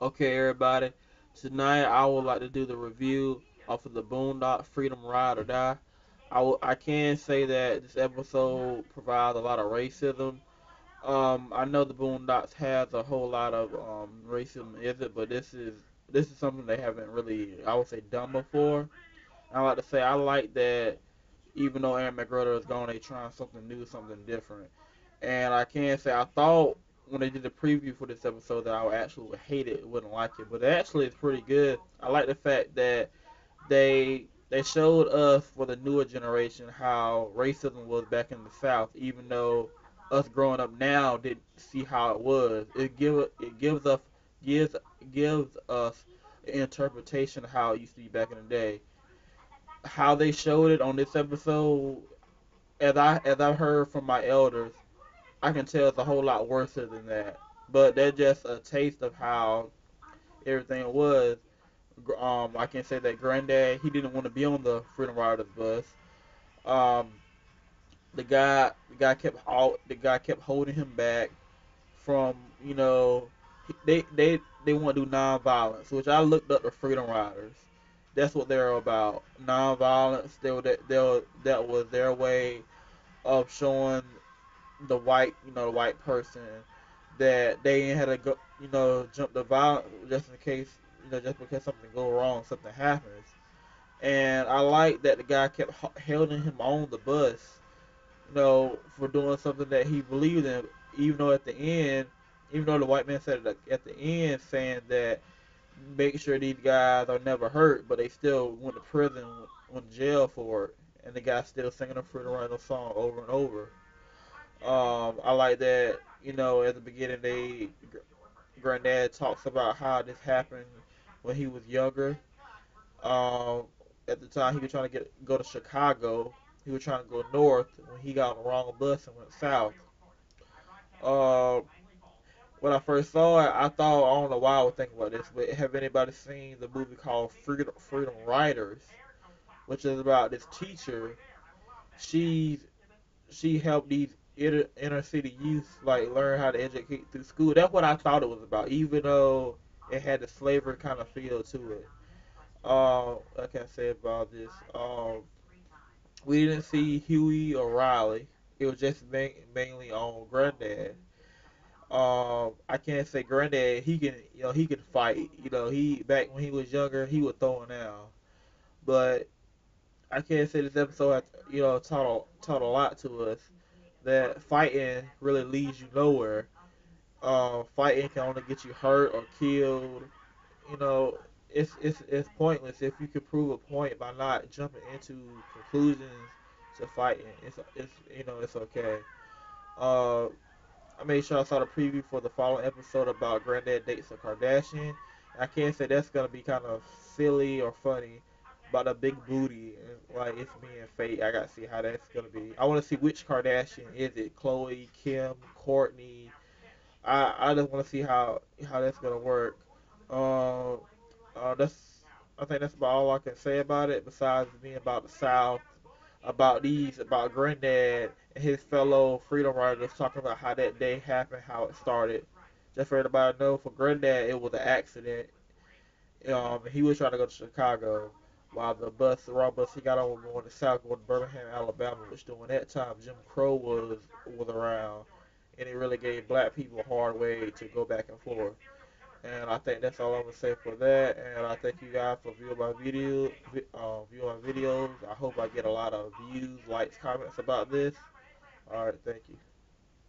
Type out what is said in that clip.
Okay, everybody. Tonight I would like to do the review off of the Boondocks Freedom Ride or Die. I can say that this episode provides a lot of racism. I know the Boondocks has a whole lot of racism in it, but this is something they haven't really, I would say, done before. I like to say I like that even though Aaron McGruder is gone, they trying something new, something different. And I can say I thought when they did the preview for this episode that I would actually hate it, wouldn't like it, but actually it's pretty good. I like the fact that they showed us for the newer generation how racism was back in the South, even though us growing up now didn't see how it was. It gives gives us an interpretation of how it used to be back in the day. How they showed it on this episode, as I heard from my elders, I can tell it's a whole lot worse than that. But that's just a taste of how everything was. I can say that Granddad he didn't want to be on the Freedom Riders bus. Um, the guy kept holding him back from they want to do nonviolence, which I looked up the Freedom Riders. That's what they're about. Nonviolence. That was their way of showing the white person that they ain't had to go, jump the violence just in case, just because something go wrong, something happens. And I like that the guy kept holding him on the bus, for doing something that he believed in, even though at the end, even though the white man said it at the end, saying that make sure these guys are never hurt, but they still went to prison, went to jail for it, and the guy still singing the Freedom Rider song over and over. I like that, at the beginning, Granddad talks about how this happened when he was younger. Um, at the time, he was trying to go to Chicago. He was trying to go north when he got on the wrong bus and went south. Uh, when I first saw it, I thought, I don't know why I was thinking about this, but have anybody seen the movie called Freedom Riders, which is about this teacher? She's she helped these inner city youth like learn how to educate through school. That's what I thought it was about, even though it had the slavery kind of feel to it. Like I say about this, we didn't see Huey or Riley. It was just mainly on Granddad. I can't say Granddad. He can fight. He back when he was younger, he was throwing down. But I can't say this episode had, taught a lot to us that fighting really leads you nowhere. Fighting can only get you hurt or killed. You know, it's pointless if you can prove a point by not jumping into conclusions to fighting. It's okay. Uh, I made sure I saw the preview for the following episode about Granddad dates a Kardashian. I can't say that's gonna be kind of silly or funny about a big booty and like it's being fake. I gotta see how that's gonna be. I want to see which Kardashian is it? Chloe, Kim, Courtney. I just want to see how that's gonna work. Um, that's I think that's about all I can say about it. Besides being about the South, about Granddad and his fellow freedom riders talking about how that day happened, how it started. Just for everybody to know, for Granddad, it was an accident. He was trying to go to Chicago, while the wrong bus he got on was going to South, going to Birmingham, Alabama, which during that time Jim Crow was around, and it really gave black people a hard way to go back and forth. And I think that's all I'm gonna say for that. And I thank you guys for viewing my videos. I hope I get a lot of views, likes, comments about this. All right, thank you.